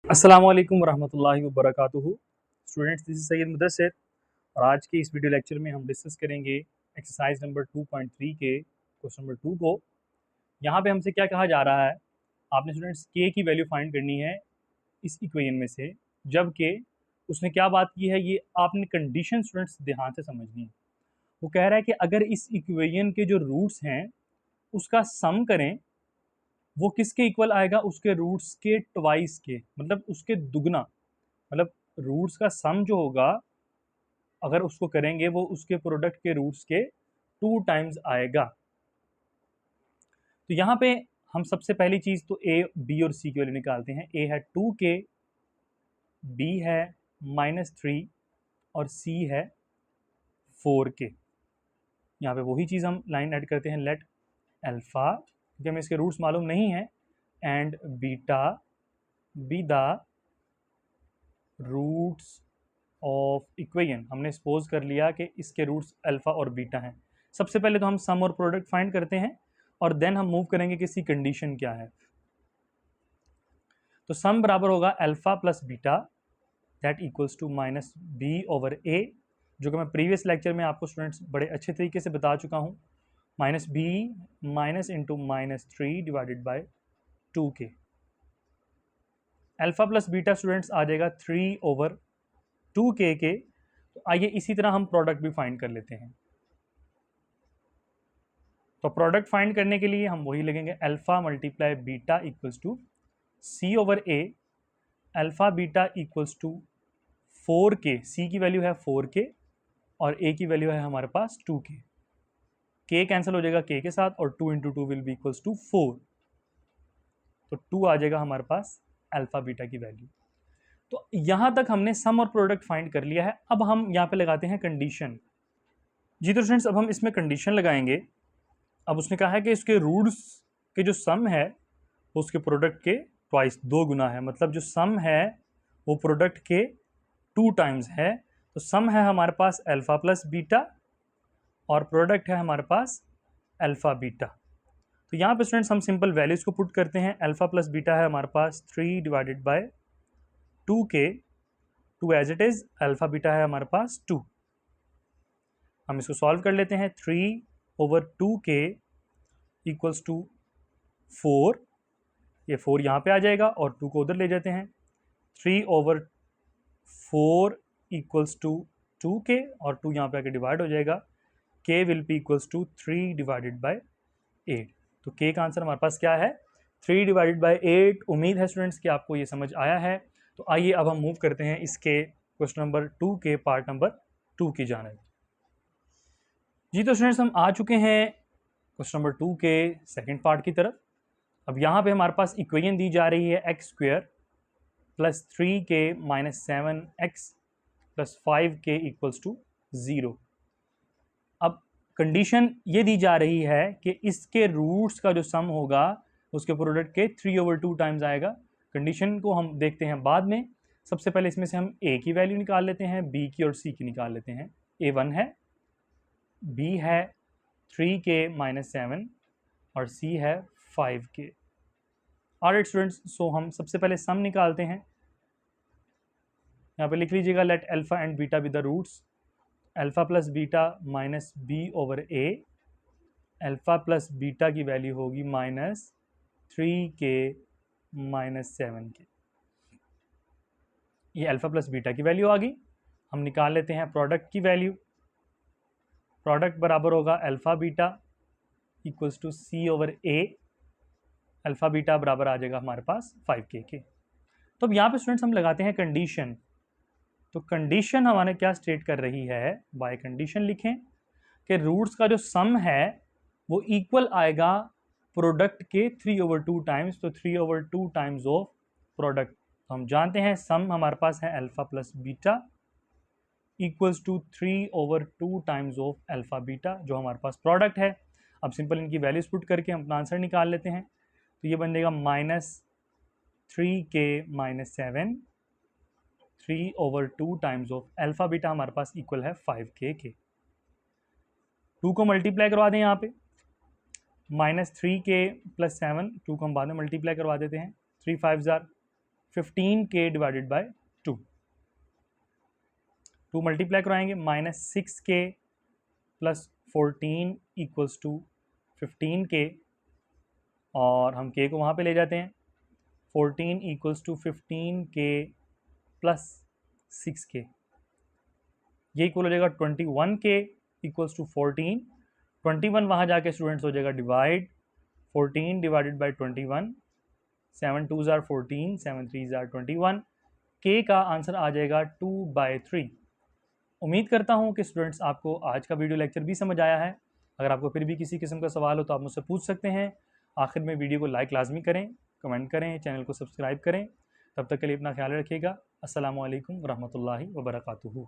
अस्सलामु अलैकुम वरहमतुल्लाहि वबरकातुहू। Students, this is Syed Mudassir और आज के इस वीडियो लेक्चर में हम डिस्कस करेंगे एक्सरसाइज नंबर 2.3 के क्वेश्चन नंबर 2 को। यहाँ पे हमसे क्या कहा जा रहा है, आपने स्टूडेंट्स के की वैल्यू फाइंड करनी है इस इक्वेशन में से, जबकि उसने क्या बात की है ये आपने कंडीशन स्टूडेंट्स ध्यान से समझनी है। वो कह रहा है कि अगर इस इक्वेशन के जो रूट्स हैं उसका सम करें, वो किसके इक्वल आएगा, उसके रूट्स के ट्वाइस के, मतलब उसके दुगना। मतलब रूट्स का सम जो होगा अगर उसको करेंगे वो उसके प्रोडक्ट के रूट्स के 2 टाइम्स आएगा। तो यहाँ पे हम सबसे पहली चीज़ तो ए बी और सी की वैल्यू निकालते हैं। ए है 2k, बी है -3 और सी है 4k। यहाँ पे वही चीज़ हम लाइन ऐड करते हैं, लेट अल्फा, क्योंकि हमें इसके रूट्स मालूम नहीं है, and beta be the roots of equation. हमने सपोज कर लिया कि इसके रूट्स अल्फा और बीटा हैं। सबसे पहले तो हम सम और प्रोडक्ट फाइंड करते हैं और देन हम मूव करेंगे कि इसकी कंडीशन क्या है। तो सम बराबर होगा alpha plus beta that equals to minus B over A, जो कि मैं प्रीवियस लेक्चर में आपको स्टूडेंट्स बड़े अच्छे तरीके से बता चुका हूँ। Minus B minus into -3 divided by 2k। Alpha plus beta students आ जाएगा 3/2k के। तो आइए इसी तरह हम प्रोडक्ट भी फाइंड कर लेते हैं। तो प्रोडक्ट फाइंड करने के लिए हम वही लगेंगे, alpha multiply beta equals to C over A. Alpha beta equals to 4k, C की वैल्यू है 4k और ए की वैल्यू है हमारे पास 2k। के कैंसिल हो जाएगा के के साथ और 2 into 2 will be equals to 4। तो 2 आ जाएगा हमारे पास अल्फा बीटा की वैल्यू। तो यहां तक हमने सम और प्रोडक्ट फाइंड कर लिया है। अब हम यहाँ पे लगाते हैं कंडीशन। जी तो स्टूडेंट्स, अब हम इसमें कंडीशन लगाएंगे। अब उसने कहा है कि इसके रूट्स के जो सम है वो उसके प्रोडक्ट के ट्वाइस, 2 गुना है। मतलब जो सम है वो प्रोडक्ट के 2 टाइम्स है। तो सम है हमारे पास अल्फा प्लस बीटा और प्रोडक्ट है हमारे पास अल्फा बीटा। तो यहाँ पे स्टूडेंट्स हम सिंपल वैल्यूज को पुट करते हैं। अल्फा प्लस बीटा है हमारे पास 3 divided by 2k, 2 as it is, alpha beta है हमारे पास 2। हम इसको सॉल्व कर लेते हैं। 3/2k इक्वल्स टू 4, ये 4 यहाँ पे आ जाएगा और 2 को उधर ले जाते हैं। 3/4 इक्वल्स टू 2k और 2 यहाँ पे आके डिवाइड हो जाएगा। k will be equals to 3 divided by 8। तो k का आंसर हमारे पास क्या है, 3 डिवाइडेड बाय 8। उम्मीद है स्टूडेंट्स कि आपको ये समझ आया है। तो आइए अब हम मूव करते हैं इसके क्वेश्चन नंबर 2 के पार्ट नंबर 2 की जानिब। जी तो स्टूडेंट्स, हम आ चुके हैं क्वेश्चन नंबर 2 के सेकंड पार्ट की तरफ। अब यहाँ पे हमारे पास इक्वेशन दी जा रही है X square plus 3k minus 7x plus 5k equals to 0। अब कंडीशन ये दी जा रही है कि इसके रूट्स का जो सम होगा उसके प्रोडक्ट के 3/2 टाइम्स आएगा। कंडीशन को हम देखते हैं बाद में। सबसे पहले इसमें से हम a की वैल्यू निकाल लेते हैं, b की और c की निकाल लेते हैं। a 1 है, b है 3k माइनस 7 और c है 5k। ऑलराइट स्टूडेंट्स, सो हम सबसे पहले सम निकालते हैं। यहाँ पे लिख लीजिएगा, let alpha and beta be the roots. Alpha plus beta minus B over A. Alpha plus beta की वैल्यू होगी -3k माइनस 7k। ये अल्फा प्लस बीटा की वैल्यू आ गई। हम निकाल लेते हैं प्रोडक्ट की वैल्यू। प्रोडक्ट बराबर होगा alpha beta equals to C over A. Alpha beta बराबर आ जाएगा हमारे पास 5k के। तो अब यहाँ पे स्टूडेंट्स हम लगाते हैं कंडीशन। तो कंडीशन हमारे क्या स्टेट कर रही है, बाय कंडीशन लिखें कि रूट्स का जो सम है वो इक्वल आएगा प्रोडक्ट के 3/2 टाइम्स। तो 3/2 टाइम्स ऑफ प्रोडक्ट। तो हम जानते हैं सम हमारे पास है alpha plus beta equals to 3/2 times of alpha beta, जो हमारे पास प्रोडक्ट है। अब सिंपल इनकी वैल्यूज पुट करके हम अपना आंसर निकाल लेते हैं। तो ये बन जाएगा -3k minus 7, 3/2 times of alpha beta हमारे पास इक्वल है 5k के। 2 को मल्टीप्लाई करवा दें यहाँ पे, -3k प्लस 7, 2 को हम बाद में मल्टीप्लाई करवा देते हैं। 3 5 jar 15k divided by 2, 2 multiply कराएंगे, -6k plus 14 equals to 15k, और हम k को वहाँ पे ले जाते हैं, 14 equals to 15k plus 6k, ये इक्वल हो जाएगा 21k इक्वल्स टू 14, 21 वहाँ जाके स्टूडेंट्स हो जाएगा divide 14 divided by 21, 7 2s are 14, 7 3s are 21, k का आंसर आ जाएगा 2/3। उम्मीद करता हूँ कि स्टूडेंट्स आपको आज का वीडियो लेक्चर भी समझ आया है। अगर आपको फिर भी किसी किस्म का सवाल हो तो आप मुझसे पूछ सकते हैं। आखिर में वीडियो को लाइक लाजमी करें, कमेंट करें, चैनल को सब्सक्राइब करें। तब तक के लिए अपना ख्याल रखिएगा। अस्सलामु अलैकुम वरहमतुल्लाहि वबरकातुहू।